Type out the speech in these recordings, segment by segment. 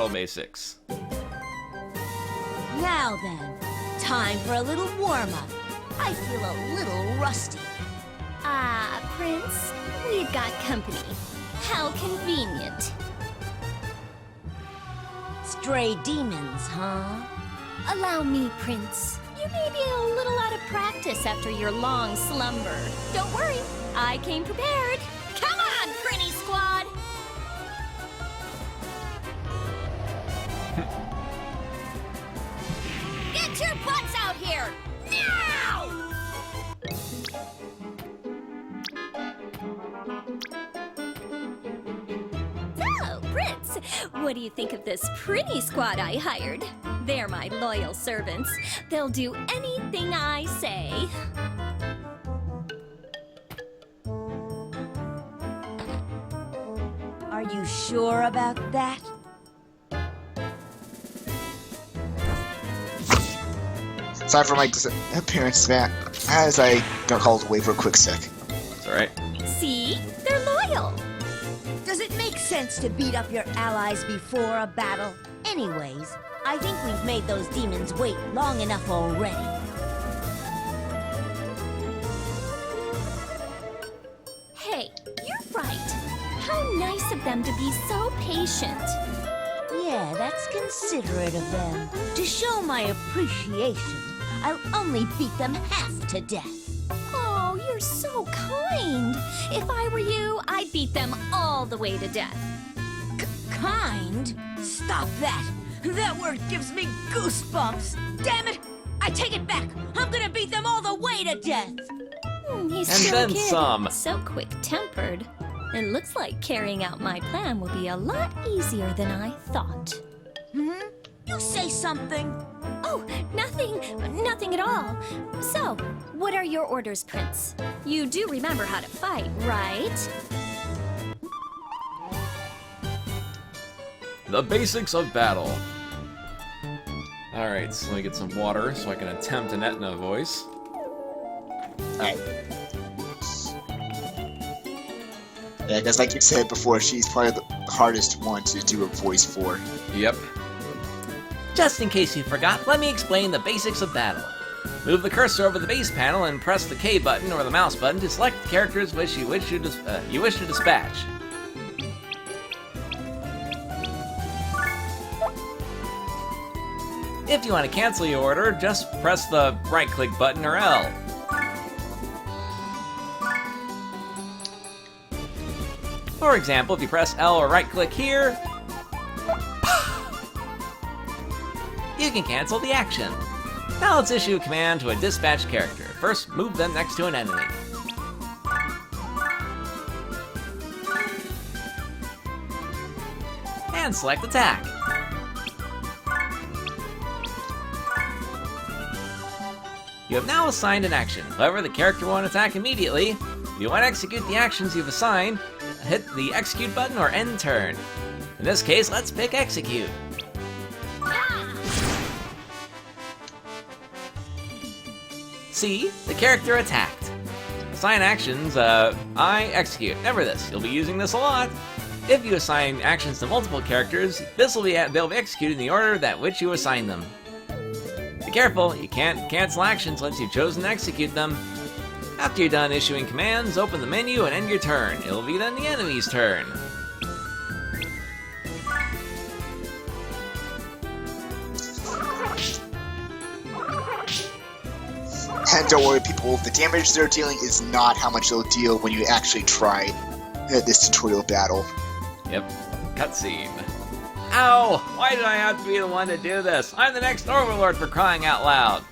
battle basics. Now then, time for a little warm-up. I feel a little rusty. Ah, Prince, we've got company. How convenient. Stray demons, huh? Allow me, Prince. You may be a little out of practice after your long slumber. Don't worry, I came prepared. Come on, Prinny Squad! Get your butts out here! Now! So, Prince, what do you think of this pretty squad I hired? They're my loyal servants. They'll do anything I say. Are you sure about that? Sorry for my disappearance, Matt. As I got called away for a quick sec. It's alright. See? They're loyal. Does it make sense to beat up your allies before a battle? Anyways, I think we've made those demons wait long enough already. Hey, you're right. How nice of them to be so patient. Yeah, that's considerate of them. To show my appreciation, I'll only beat them half to death. Oh, you're so kind. If I were you, I'd beat them all the way to death. Kind? Stop that! That word gives me goosebumps! Damn it! I take it back! I'm gonna beat them all the way to death! He's And still then a kid. some. So quick-tempered. It looks like carrying out my plan will be a lot easier than I thought. Hmm? You say something? Oh, nothing. Nothing at all. So, what are your orders, Prince? You do remember how to fight, right? The basics of battle. Alright, so let me get some water so I can attempt an Etna voice. Alright. Yeah, because like you said before, she's probably the hardest one to do a voice for. Yep. Just in case you forgot, let me explain the basics of battle. Move the cursor over the base panel and press the K button or the mouse button to select the characters which you wish to dispatch. If you want to cancel your order, just press the right-click button or L. For example, if you press L or right-click here, you can cancel the action. Now let's issue a command to a dispatched character. First, move them next to an enemy. And select attack. You have now assigned an action. However, the character won't attack immediately. If you want to execute the actions you've assigned, hit the execute button or end turn. In this case, let's pick execute. See, the character attacked. Assign actions, I execute. Remember this, you'll be using this a lot. If you assign actions to multiple characters, they'll be executed in the order that which you assign them. Be careful, you can't cancel actions once you've chosen to execute them. After you're done issuing commands, open the menu and end your turn. It'll be then the enemy's turn. And don't worry, people, the damage they're dealing is not how much they'll deal when you actually try this tutorial battle. Yep. Cutscene. Ow! Why did I have to be the one to do this? I'm the next Overlord, for crying out loud.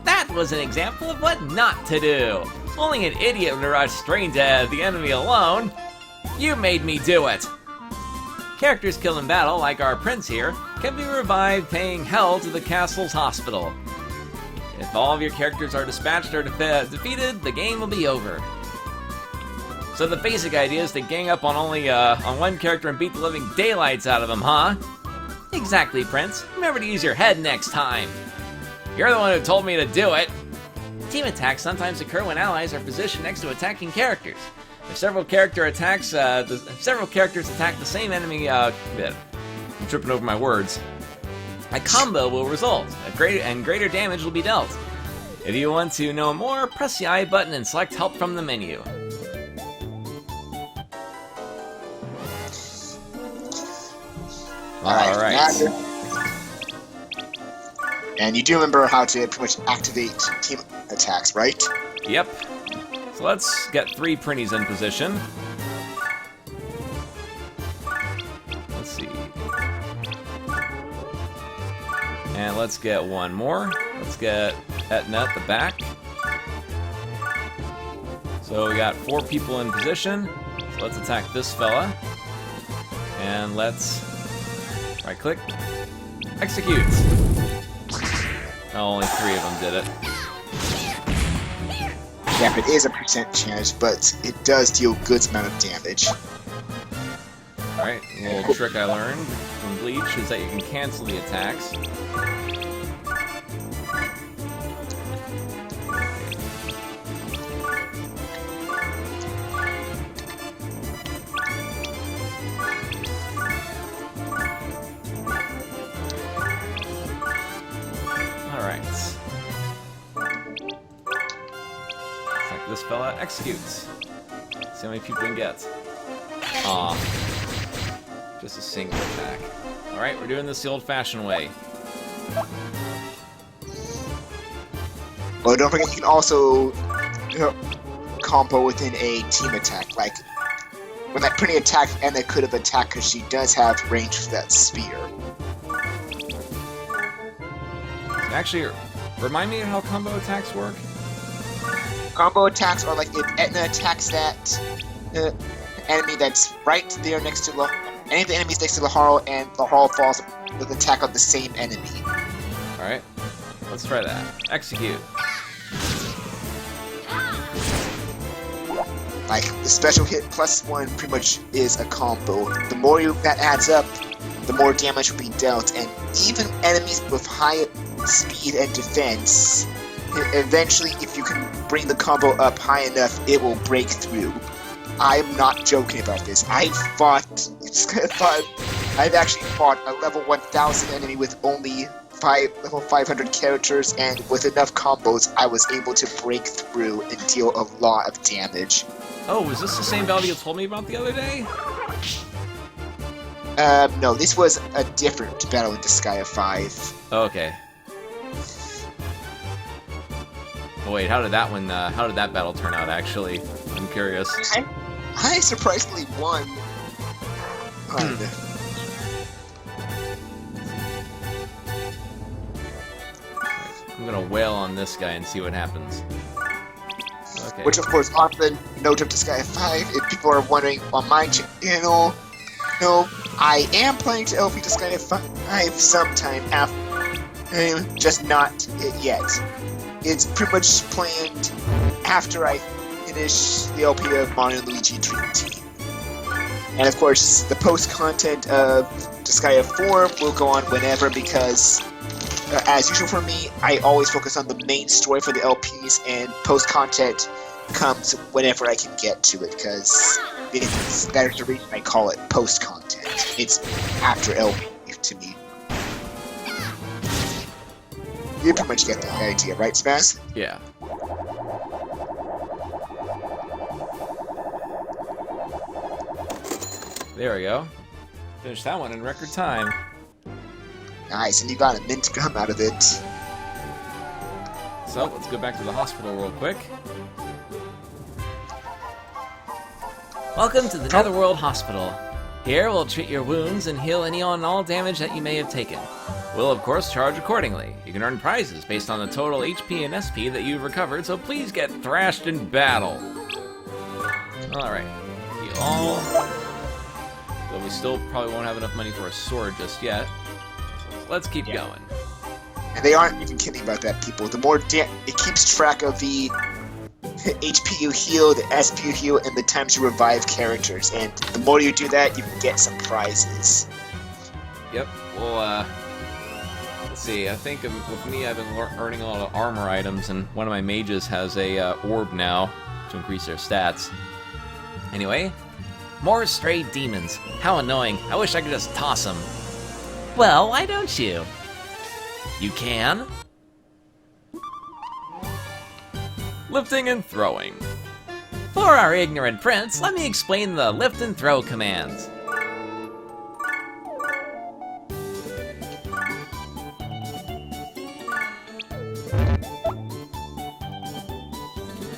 That was an example of what not to do. Only an idiot would rush straight to the enemy alone. You made me do it. Characters killed in battle, like our prince here, can be revived paying hell to the castle's hospital. If all of your characters are dispatched or defeated, the game will be over. So the basic idea is to gang up on only on one character and beat the living daylights out of him, huh? Exactly, Prince. Remember to use your head next time. You're the one who told me to do it. Team attacks sometimes occur when allies are positioned next to attacking characters. If several characters attack the same enemy, I'm tripping over my words. A combo will result. Greater damage will be dealt. If you want to know more, press the I button and select help from the menu. Alright. And you do remember how to pretty much activate team attacks, right? Yep. So let's get 3 Prinnies in position. Let's see. And let's get 1 more. Let's get Etna at the back. So we got 4 people in position. So let's attack this fella. And let's right-click. Execute. Oh, only 3 of them did it. Yeah, it is a % chance, but it does deal a good amount of damage. Alright, a little trick I learned from Bleach is that you can cancel the attacks. This fella executes. See how many people we can get. Aw. Just a single attack. Alright, we're doing this the old-fashioned way. Well, don't forget you can also combo within a team attack. Like, when that Prinny attacked, and they could have attacked because she does have range for that spear. Actually, remind me of how combo attacks work? Combo attacks are like if Etna attacks that enemy that's right there next to any of the enemies next to Laharl, and Laharl falls with an attack on the same enemy. Alright, let's try that. Execute. Like, the special hit +1 pretty much is a combo. The more that adds up, the more damage will be dealt, and even enemies with high speed and defense, eventually, if you can bring the combo up high enough, it will break through. I'm not joking about this. I've actually fought a level 1000 enemy with only level 500 characters, and with enough combos, I was able to break through and deal a lot of damage. Oh, was this the same battle you told me about the other day? No, this was a different battle in Disgaea 5. Oh, okay. Oh, wait, how did that battle turn out, actually? I'm curious. I surprisingly won. I'm gonna wail on this guy and see what happens. Okay. Which, of course, on the note of Disgaea 5, if people are wondering on my channel, no, I am planning to LP Disgaea 5 sometime after, just not yet. It's pretty much planned after I finish the LP of Mario and Luigi Dream Team. And of course, the post-content of Disgaea 4 will go on whenever, because, as usual for me, I always focus on the main story for the LPs, and post-content comes whenever I can get to it, because that is the reason I call it post-content. It's after LP to me. You pretty much get the idea, right, Spaz? Yeah. There we go. Finished that one in record time. Nice, and you got a mint gum out of it. So, let's go back to the hospital real quick. Welcome to the Netherworld Hospital. Here, we'll treat your wounds and heal any and all damage that you may have taken. We'll, of course, charge accordingly. You can earn prizes based on the total HP and SP that you've recovered, so please get thrashed in battle. Alright. Heal all. But we still probably won't have enough money for a sword just yet. So let's keep going. And they aren't even kidding about that, people. The more it keeps track of the HP you heal, the SP you heal, and the times you revive characters. And the more you do that, you can get some prizes. Yep. Well, let's see. I think with me, I've been earning a lot of armor items, and one of my mages has a orb now to increase their stats. Anyway, more stray demons. How annoying. I wish I could just toss them. Well, why don't you? You can. Lifting and throwing. For our ignorant prince, let me explain the lift and throw commands.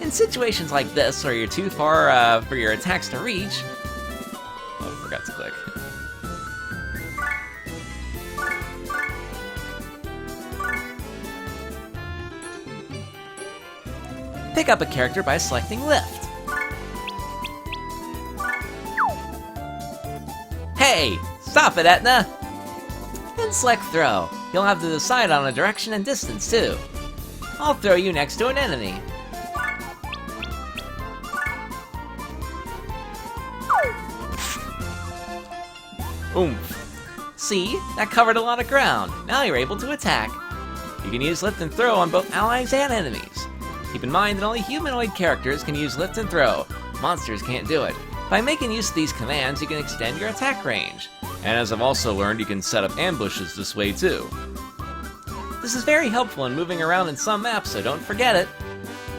In situations like this, where you're too far for your attacks to reach... Oh, I forgot to click. Pick up a character by selecting Lift. Hey! Stop it, Etna! Then select Throw. You'll have to decide on a direction and distance, too. I'll throw you next to an enemy. Oomph. See? That covered a lot of ground. Now you're able to attack. You can use Lift and Throw on both allies and enemies. Keep in mind that only humanoid characters can use Lift and Throw. Monsters can't do it. By making use of these commands, you can extend your attack range. And as I've also learned, you can set up ambushes this way too. This is very helpful in moving around in some maps, so don't forget it.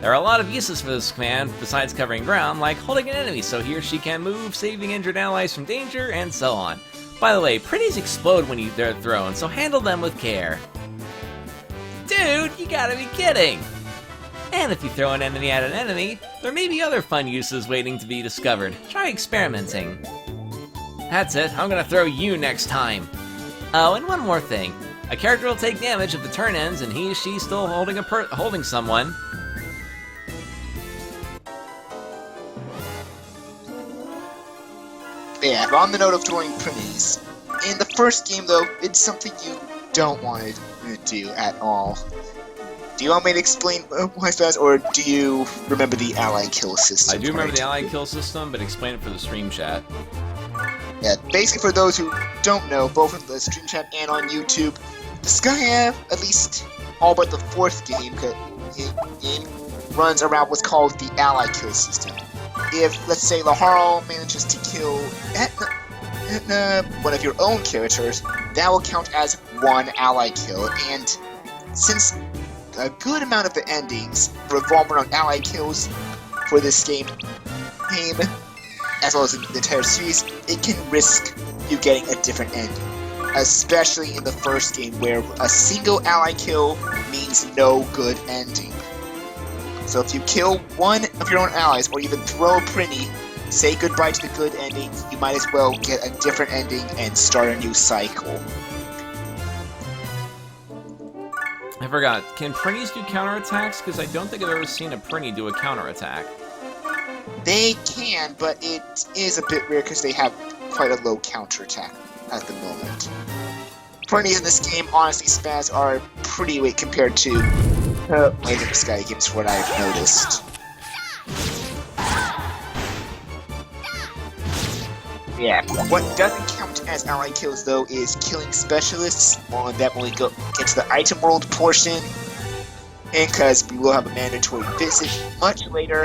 There are a lot of uses for this command besides covering ground, like holding an enemy so he or she can move, saving injured allies from danger, and so on. By the way, pretties explode when they're thrown, so handle them with care. Dude, you gotta be kidding! And if you throw an enemy at an enemy, there may be other fun uses waiting to be discovered. Try experimenting. That's it, I'm gonna throw you next time. Oh, and one more thing. A character will take damage if the turn ends and he or she's still holding someone. Yeah, on the note of throwing printies, in the first game though, it's something you don't want to do at all. Do you want me to explain why it's bad, or do you remember the ally kill system? I do remember the ally kill system, but explain it for the stream chat. Yeah, basically for those who don't know, both in the stream chat and on YouTube, Disgaea, at least all but the fourth game, runs around what's called the ally kill system. If, let's say, Laharl manages to kill Etna, one of your own characters, that will count as one ally kill, and since a good amount of the endings revolve around ally kills for this game, as well as the entire series, it can risk you getting a different ending. Especially in the first game, where a single ally kill means no good ending. So if you kill one of your own allies, or even throw a printy, say goodbye to the good ending, you might as well get a different ending and start a new cycle. I forgot, can printies do counterattacks? Because I don't think I've ever seen a printy do a counterattack. They can, but it is a bit rare because they have quite a low counterattack at the moment. Printies in this game, honestly, spaz are pretty weak compared to later Disgaea games, from what I've noticed. Yeah, what doesn't count as ally kills though is killing specialists, on that when we get to the item world portion, and because we will have a mandatory visit much later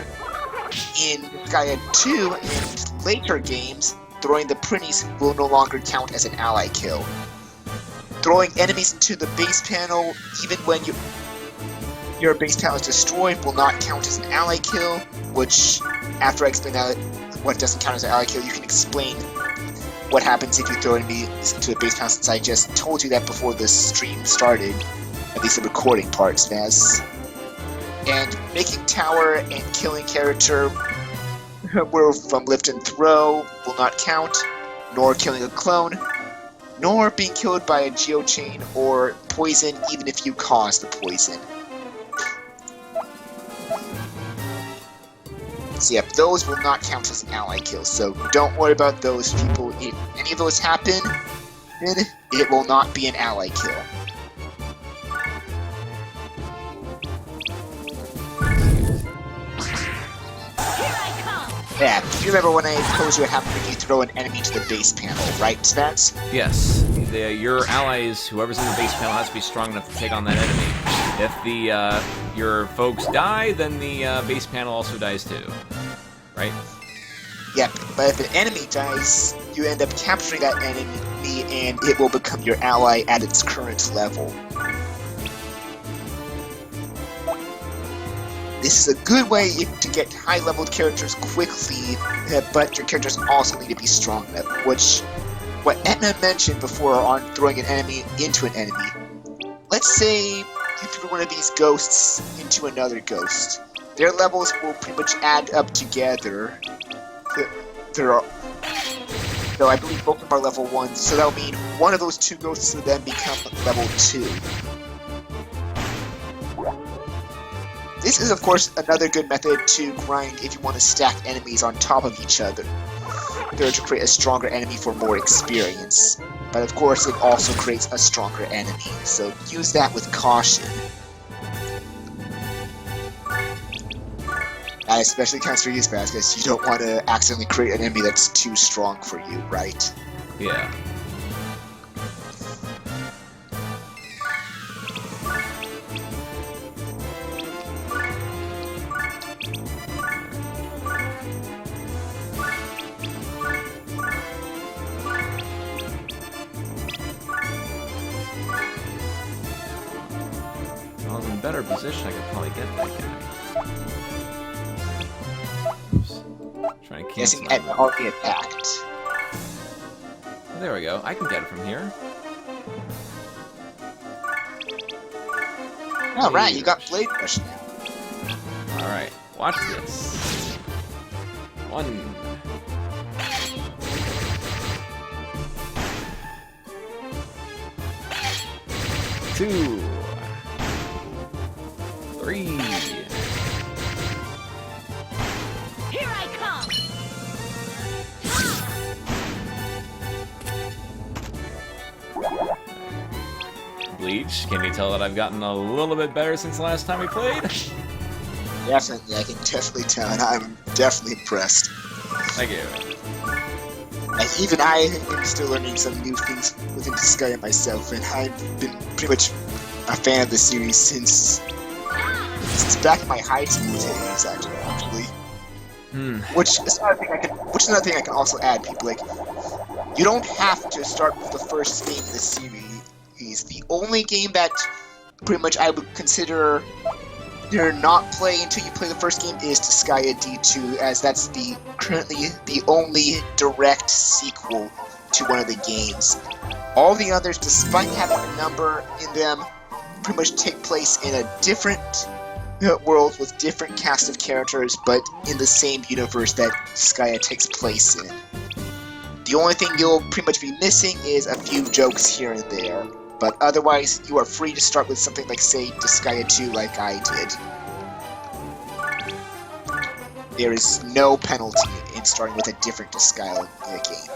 in Disgaea 2 and later games, throwing the printies will no longer count as an ally kill. Throwing enemies into the base panel, even when your base panel is destroyed, will not count as an ally kill, which, after I explain what doesn't count as an ally kill, you can explain what happens if you throw enemies into the base panel, since I just told you that before the stream started, at least the recording part, Spaz. And making tower and killing character from lift and throw will not count, nor killing a clone, nor being killed by a geochain or poison even if you cause the poison. So yeah, those will not count as an ally kill, so don't worry about those people. If any of those happen, then it will not be an ally kill. Yeah, you remember when I told you what happens if you throw an enemy to the base panel, right, Spaz? Yes, your allies, whoever's in the base panel, has to be strong enough to take on that enemy. If your folks die, then the base panel also dies too, right? Yep, but if an enemy dies, you end up capturing that enemy and it will become your ally at its current level. This is a good way to get high-leveled characters quickly, but your characters also need to be strong enough, which what Etna mentioned before on throwing an enemy into an enemy. Let's say you threw one of these ghosts into another ghost. Their levels will pretty much add up together. So I believe both of them are level 1, so that'll mean one of those 2 ghosts will then become level 2. This is, of course, another good method to grind if you want to stack enemies on top of each other. There to create a stronger enemy for more experience. But of course, it also creates a stronger enemy, so use that with caution. That especially counts for you, Spaz, because you don't want to accidentally create an enemy that's too strong for you, right? Yeah. If I was in a better position, I could probably get that guy. Oops. Trying to cancel. Guessing Etna already attacked. Oh, there we go. I can get it from here. Alright, you got Blade Rush now. Alright, watch this. 1. 2. 3. Here I come! Bleach, can you tell that I've gotten a little bit better since the last time we played? Definitely, I can definitely tell, and I'm definitely impressed. Thank you. And even I am still learning some new things within Disgaea myself, and I've been pretty much a fan of the series since back in my high school days, actually. Which is another thing I can also add. People like, you don't have to start with the first game in the series. The only game that pretty much I would consider you're not playing until you play the first game is Disgaea D2, as that's currently the only direct sequel to one of the games. All the others, despite having a number in them, pretty much take place in a different world with different cast of characters, but in the same universe that Disgaea takes place in. The only thing you'll pretty much be missing is a few jokes here and there. But otherwise, you are free to start with something like, say, Disgaea 2 like I did. There is no penalty in starting with a different Disgaea game.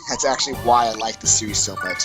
That's actually why I like the series so much.